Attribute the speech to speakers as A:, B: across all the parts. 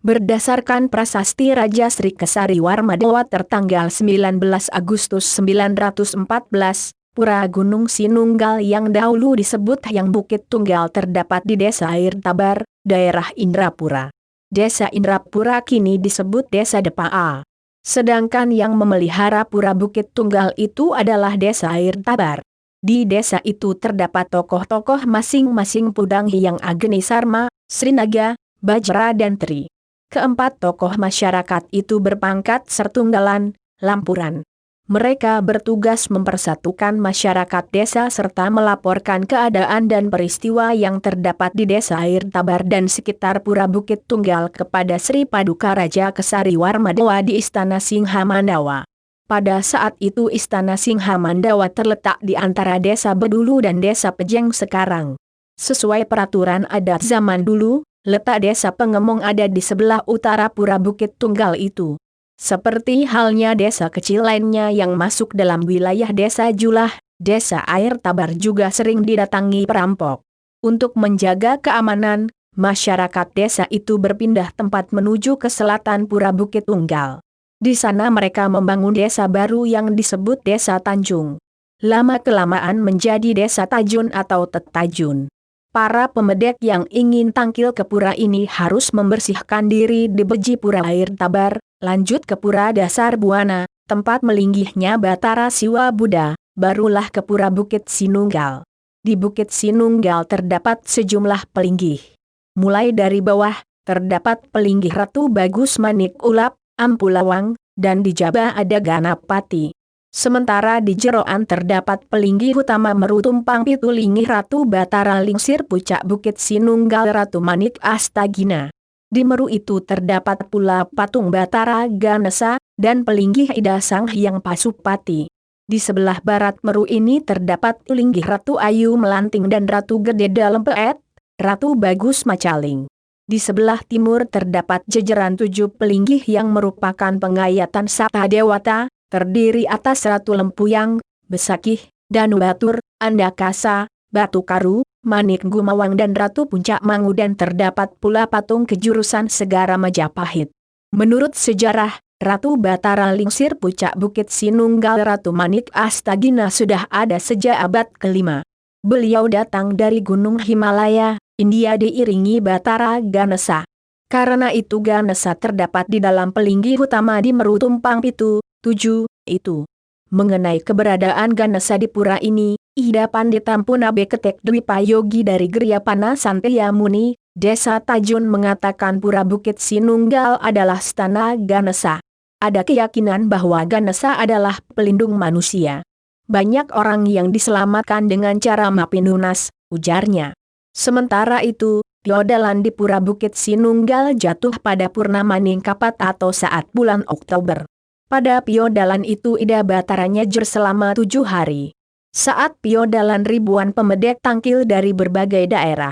A: Berdasarkan prasasti Raja Sri Kesari Warmadewa tertanggal 19 Agustus 914, Pura Gunung Sinunggal yang dahulu disebut Hyang Bukit Tunggal terdapat di Desa Air Tabar, daerah Indrapura. Desa Indrapura kini disebut Desa Depaa. Sedangkan yang memelihara Pura Bukit Tunggal itu adalah Desa Air Tabar. Di desa itu terdapat tokoh-tokoh masing-masing Pudang Hyang Agni Sarma, Srinaga, Bajra dan Tri. Keempat tokoh masyarakat itu berpangkat Sertunggalan, Lampuran. Mereka bertugas mempersatukan masyarakat desa serta melaporkan keadaan dan peristiwa yang terdapat di Desa Air Tabar dan sekitar Pura Bukit Tunggal kepada Sri Paduka Raja Kesari Warmadewa di Istana Singha Mandawa. Pada saat itu Istana Singha Mandawa terletak di antara Desa Bedulu dan Desa Pejeng sekarang. Sesuai peraturan adat zaman dulu, letak Desa Pengemong ada di sebelah utara Pura Bukit Tunggal itu. Seperti halnya desa kecil lainnya yang masuk dalam wilayah Desa Julah, Desa Air Tabar juga sering didatangi perampok. Untuk menjaga keamanan, masyarakat desa itu berpindah tempat menuju ke selatan Pura Bukit Tunggal. Di sana mereka membangun desa baru yang disebut Desa Tanjung. Lama-kelamaan menjadi Desa Tajun atau Tetajun. Para pemedek yang ingin tangkil ke pura ini harus membersihkan diri di beji Pura Air Tabar, lanjut ke Pura Dasar Buana, tempat melinggihnya Batara Siwa Buddha, barulah ke Pura Bukit Sinunggal. Di Bukit Sinunggal terdapat sejumlah pelinggih. Mulai dari bawah, terdapat pelinggih Ratu Bagus Manik Ulap, Ampulawang, dan di Jaba ada Ganapati. Sementara di jeroan terdapat pelinggih utama Meru Tumpang Pitu Linggih Ratu Batara Lingsir Pucak Bukit Sinunggal Ratu Manik Astagina. Di Meru itu terdapat pula patung Batara Ganesa, dan pelinggih Ida Sang Hyang Pasupati. Di sebelah barat Meru ini terdapat pelinggih Ratu Ayu Melanting dan Ratu Gede Dalem Peet, Ratu Bagus Macaling. Di sebelah timur terdapat jajaran 7 pelinggih yang merupakan pengayatan Sata Dewata, terdiri atas Ratu Lempuyang, Besakih, Danu Batur, Andakasa, Batu Karu, Manik Gumawang dan Ratu Puncak Mangu dan terdapat pula patung kejurusan Segara Majapahit. Menurut sejarah, Ratu Batara Lingsir Pucak Bukit Sinunggal Ratu Manik Astagina sudah ada sejak abad ke-5. Beliau datang dari Gunung Himalaya, India diiringi Batara Ganesa. Karena itu Ganesa terdapat di dalam pelinggih utama di Meru Tumpang Pitu, 7, itu. Mengenai keberadaan Ganesa di pura ini, Ida Pandita Punabe Ketek Dwi Payogi dari Griyapana Santiya Muni, Desa Tajun mengatakan Pura Bukit Sinunggal adalah stana Ganesa. Ada keyakinan bahwa Ganesa adalah pelindung manusia. Banyak orang yang diselamatkan dengan cara Mapinunas, ujarnya. Sementara itu, piodalan di Pura Bukit Sinunggal jatuh pada purnama Ningkapat atau saat bulan Oktober. Pada piodalan itu Ida Batara nyejer selama 7 hari. Saat piodalan ribuan pemedek tangkil dari berbagai daerah.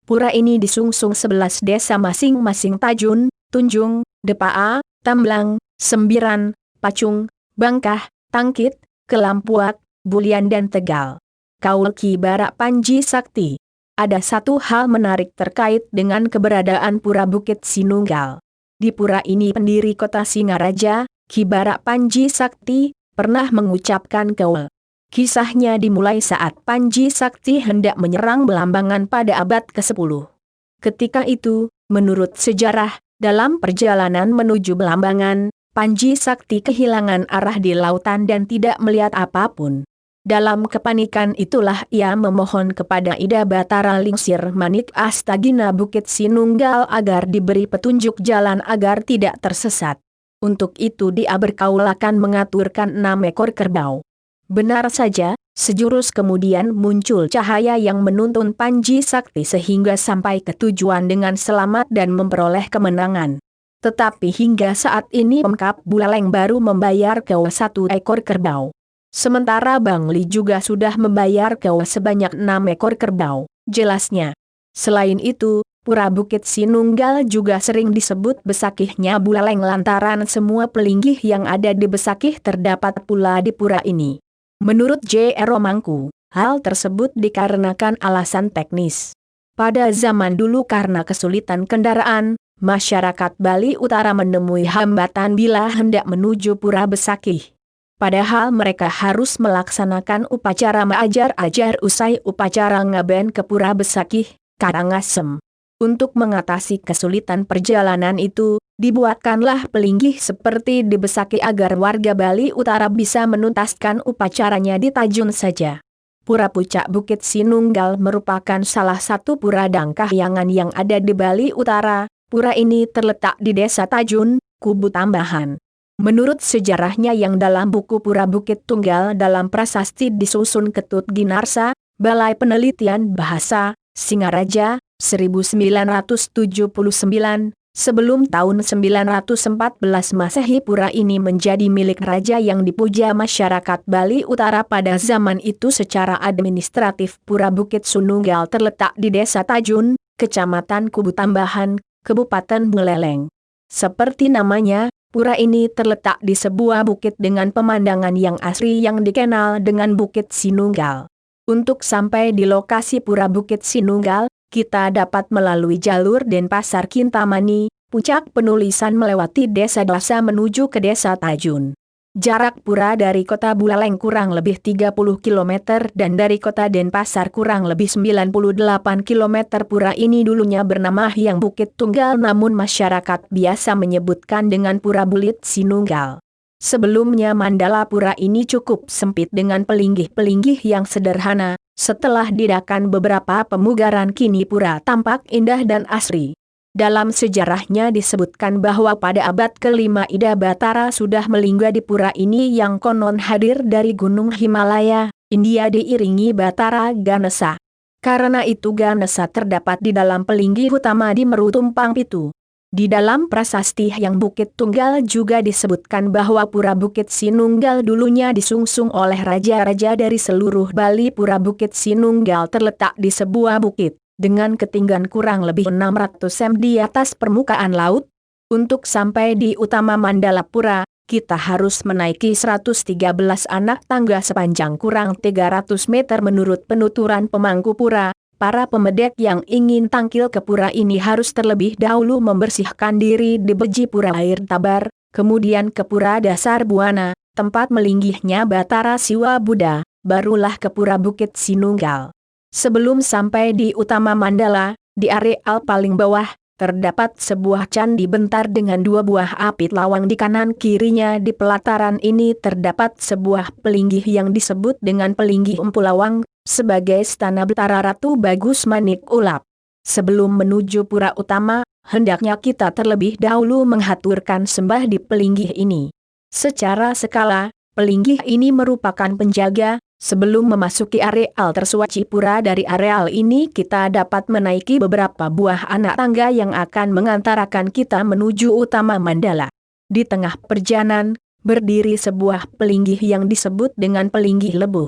A: Pura ini disungsung 11 desa masing-masing Tajun, Tunjung, Depaa, Tamblang, Sembiran, Pacung, Bangkah, Tangkit, Kelampuak, Bulian dan Tegal. Kaul Ki Barak Panji Sakti. Ada satu hal menarik terkait dengan keberadaan Pura Bukit Sinunggal. Di pura ini pendiri kota Singaraja, Ki Barak Panji Sakti, pernah mengucapkan kaul. Kisahnya dimulai saat Panji Sakti hendak menyerang Belambangan pada abad ke-10. Ketika itu, menurut sejarah, dalam perjalanan menuju Belambangan, Panji Sakti kehilangan arah di lautan dan tidak melihat apapun. Dalam kepanikan itulah ia memohon kepada Ida Batara Lingsir Manik Astagina Bukit Sinunggal agar diberi petunjuk jalan agar tidak tersesat. Untuk itu dia berkaulakan mengaturkan 6 ekor kerbau. Benar saja, sejurus kemudian muncul cahaya yang menuntun Panji Sakti sehingga sampai ke tujuan dengan selamat dan memperoleh kemenangan. Tetapi hingga saat ini Pemkap Buleleng baru membayar ke 1 ekor kerbau. Sementara Bang Li juga sudah membayar ke sebanyak 6 ekor kerbau, jelasnya. Selain itu, Pura Bukit Sinunggal juga sering disebut Besakihnya Buleleng lantaran semua pelinggih yang ada di Besakih terdapat pula di pura ini. Menurut J.R. Romangku, hal tersebut dikarenakan alasan teknis. Pada zaman dulu karena kesulitan kendaraan, masyarakat Bali Utara menemui hambatan bila hendak menuju Pura Besakih. Padahal mereka harus melaksanakan upacara mengajar-ajar usai upacara ngaben ke Pura Besakih, Karangasem. Untuk mengatasi kesulitan perjalanan itu, dibuatkanlah pelinggih seperti di Besakih agar warga Bali Utara bisa menuntaskan upacaranya di Tajun saja. Pura Pucak Bukit Sinunggal merupakan salah satu pura dangkahyangan yang ada di Bali Utara. Pura ini terletak di Desa Tajun, Kubu Tambahan. Menurut sejarahnya yang dalam buku Pura Bukit Tunggal dalam prasasti disusun Ketut Ginarsa, Balai Penelitian Bahasa, Singaraja, 1979, sebelum tahun 914 Masehi pura ini menjadi milik raja yang dipuja masyarakat Bali Utara pada zaman itu. Secara administratif Pura Bukit Sinunggal terletak di Desa Tajun, Kecamatan Kubu Tambahan, Kabupaten Buleleng. Seperti namanya, pura ini terletak di sebuah bukit dengan pemandangan yang asri yang dikenal dengan Bukit Sinunggal. Untuk sampai di lokasi Pura Bukit Sinunggal, kita dapat melalui jalur Denpasar Kintamani. Puncak penulisan melewati Desa Dasa menuju ke Desa Tajun. Jarak pura dari kota Buleleng kurang lebih 30 km dan dari kota Denpasar kurang lebih 98 km. Pura ini dulunya bernama Hyang Bukit Tunggal, namun masyarakat biasa menyebutkan dengan Pura Bukit Sinunggal. Sebelumnya mandala pura ini cukup sempit dengan pelinggih-pelinggih yang sederhana. Setelah diadakan beberapa pemugaran kini pura tampak indah dan asri. Dalam sejarahnya disebutkan bahwa pada abad ke-5 Ida Batara sudah melingga di pura ini yang konon hadir dari Gunung Himalaya, India diiringi Batara Ganesa. Karena itu Ganesa terdapat di dalam pelinggih utama di Meru Tumpang Pitu. Di dalam prasasti Hyang Bukit Tunggal juga disebutkan bahwa Pura Bukit Sinunggal dulunya disungsung oleh raja-raja dari seluruh Bali. Pura Bukit Sinunggal terletak di sebuah bukit, dengan ketinggian kurang lebih 600 m di atas permukaan laut. Untuk sampai di utama mandala pura, kita harus menaiki 113 anak tangga sepanjang kurang 300 meter menurut penuturan pemangku pura. Para pemedek yang ingin tangkil ke pura ini harus terlebih dahulu membersihkan diri di Beji Pura Air Tabar, kemudian ke Pura Dasar Buana, tempat melinggihnya Batara Siwa Buddha, barulah ke Pura Bukit Sinunggal. Sebelum sampai di utama mandala, di areal paling bawah, terdapat sebuah candi bentar dengan 2 buah api lawang di kanan kirinya. Di pelataran ini terdapat sebuah pelinggih yang disebut dengan Pelinggih Empu Lawang, sebagai stana Betara Ratu Bagus Manik Ulap. Sebelum menuju pura utama, hendaknya kita terlebih dahulu menghaturkan sembah di pelinggih ini. Secara skala, pelinggih ini merupakan penjaga. Sebelum memasuki areal tersuaci pura, dari areal ini kita dapat menaiki beberapa buah anak tangga yang akan mengantarakan kita menuju utama mandala. Di tengah perjalanan, berdiri sebuah pelinggih yang disebut dengan Pelinggih Lebuh.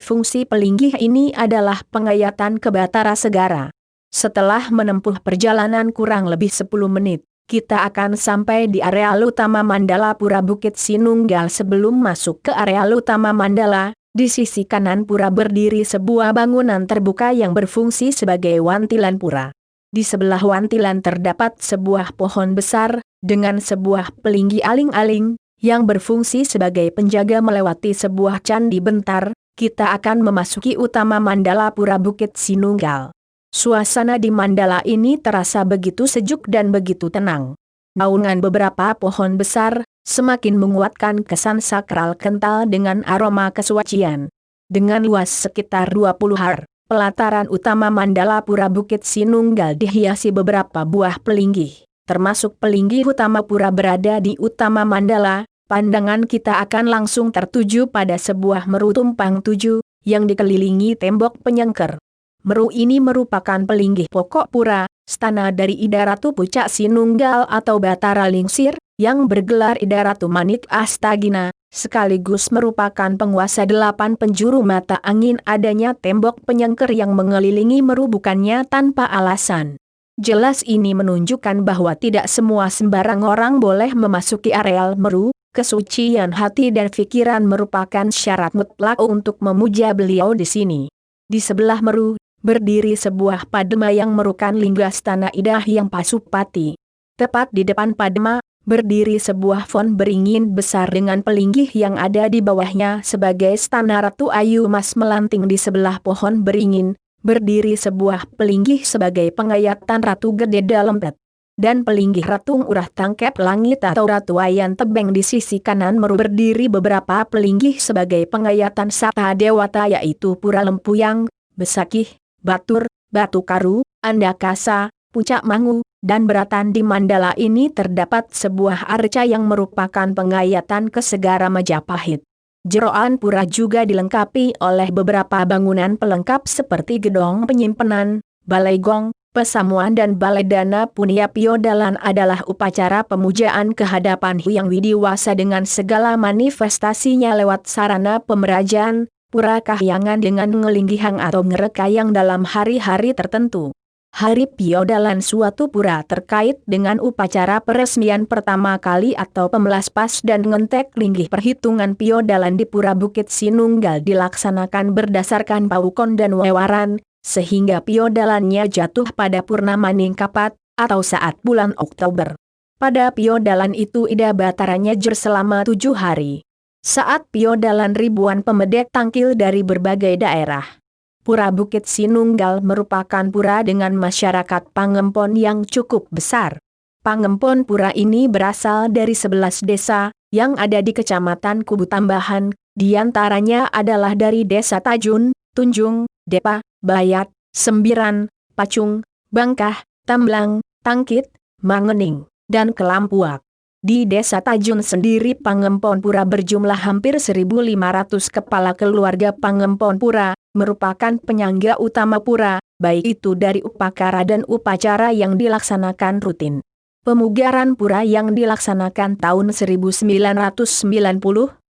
A: Fungsi pelinggih ini adalah pengayatan ke Batara Segara. Setelah menempuh perjalanan kurang lebih 10 menit, kita akan sampai di areal utama mandala Pura Bukit Sinunggal. Sebelum masuk ke areal utama mandala, di sisi kanan pura berdiri sebuah bangunan terbuka yang berfungsi sebagai wantilan pura. Di sebelah wantilan terdapat sebuah pohon besar, dengan sebuah pelinggih aling-aling, yang berfungsi sebagai penjaga. Melewati sebuah candi bentar, kita akan memasuki utama mandala Pura Bukit Sinunggal. Suasana di mandala ini terasa begitu sejuk dan begitu tenang. Naungan beberapa pohon besar, semakin menguatkan kesan sakral kental dengan aroma kesucian. Dengan luas sekitar 20 har, pelataran utama mandala Pura Bukit Sinunggal dihiasi beberapa buah pelinggih. Termasuk pelinggih utama pura berada di utama mandala. Pandangan kita akan langsung tertuju pada sebuah Meru Tumpang 7, yang dikelilingi tembok penyengker. Meru ini merupakan pelinggih pokok pura, stana dari Ida Ratu Pucak Sinunggal atau Batara Lingsir, yang bergelar Ida Ratu Manik Astagina, sekaligus merupakan penguasa 8 penjuru mata angin. Adanya tembok penyengker yang mengelilingi Meru bukannya tanpa alasan. Jelas ini menunjukkan bahwa tidak semua sembarang orang boleh memasuki areal Meru. Kesucian hati dan pikiran merupakan syarat mutlak untuk memuja beliau di sini. Di sebelah Meru, berdiri sebuah padma yang merupakan lingga stana Ida Hyang Pasupati. Tepat di depan Padma, berdiri sebuah fon beringin besar dengan pelinggih yang ada di bawahnya sebagai stana Ratu Ayu Mas melanting di sebelah pohon beringin, berdiri sebuah pelinggih sebagai pengayatan Ratu Gede Dalempet. Dan pelinggih Ratu Urah Tangkep Langit atau Ratu Ayan Tebeng di sisi kanan berdiri beberapa pelinggih sebagai pengayatan Sata Dewata yaitu Pura Lempuyang, Besakih, Batur, Batu Karu, Andakasa, Puncak Mangu, dan Beratan. Di Mandala ini terdapat sebuah arca yang merupakan pengayatan ke segara Majapahit. Jeroan pura juga dilengkapi oleh beberapa bangunan pelengkap seperti gedong penyimpanan, balai gong, pesamuan dan balai dana. Punia Piodalan adalah upacara pemujaan kehadapan Hyang Widiwasa dengan segala manifestasinya lewat sarana pemerajaan, pura kahyangan dengan ngelinggihang atau ngerekayang dalam hari-hari tertentu. Hari Piodalan suatu pura terkait dengan upacara peresmian pertama kali atau pemelaspas dan ngentek linggih. Perhitungan Piodalan di Pura Bukit Sinunggal dilaksanakan berdasarkan paukon dan wewaran, sehingga Piodalannya jatuh pada purnama Ningkapat, atau saat bulan Oktober. Pada Piodalan itu Ida Bataranya jer selama 7 hari. Saat Piodalan ribuan pemedek tangkil dari berbagai daerah. Pura Bukit Sinunggal merupakan pura dengan masyarakat pangempon yang cukup besar. Pangempon pura ini berasal dari 11 desa, yang ada di Kecamatan Kubu Tambahan, diantaranya adalah dari Desa Tajun, Tunjung, Depa, Bayat, Sembiran, Pacung, Bangkah, Tamblang, Tangkit, Mangening, dan Kelampuak. Di Desa Tajun sendiri Pangempon Pura berjumlah hampir 1.500 kepala keluarga Pangempon Pura, merupakan penyangga utama pura, baik itu dari upakara dan upacara yang dilaksanakan rutin. Pemugaran pura yang dilaksanakan tahun 1990,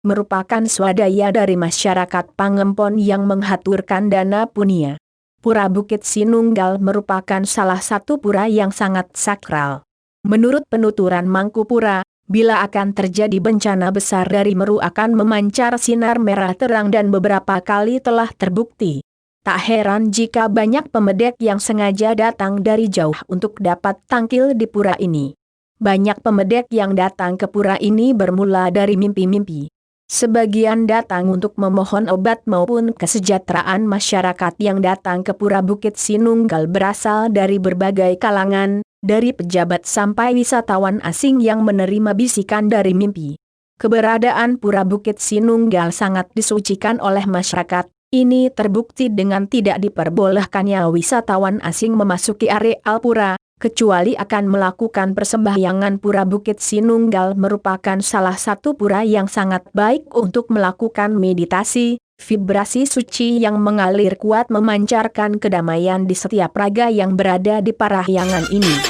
A: merupakan swadaya dari masyarakat Pangempon yang menghaturkan dana punia. Pura Bukit Sinunggal merupakan salah satu pura yang sangat sakral. Menurut penuturan Mangkupura, bila akan terjadi bencana besar dari Meru akan memancar sinar merah terang dan beberapa kali telah terbukti. Tak heran jika banyak pemedek yang sengaja datang dari jauh untuk dapat tangkil di pura ini. Banyak pemedek yang datang ke pura ini bermula dari mimpi-mimpi. Sebagian datang untuk memohon obat maupun kesejahteraan. Masyarakat yang datang ke Pura Bukit Sinunggal berasal dari berbagai kalangan, dari pejabat sampai wisatawan asing yang menerima bisikan dari mimpi. Keberadaan Pura Bukit Sinunggal sangat disucikan oleh masyarakat. Ini terbukti dengan tidak diperbolehkannya wisatawan asing memasuki areal pura, kecuali akan melakukan persembahyangan. Pura Bukit Sinunggal merupakan salah satu pura yang sangat baik untuk melakukan meditasi, vibrasi suci yang mengalir kuat memancarkan kedamaian di setiap raga yang berada di parahyangan ini.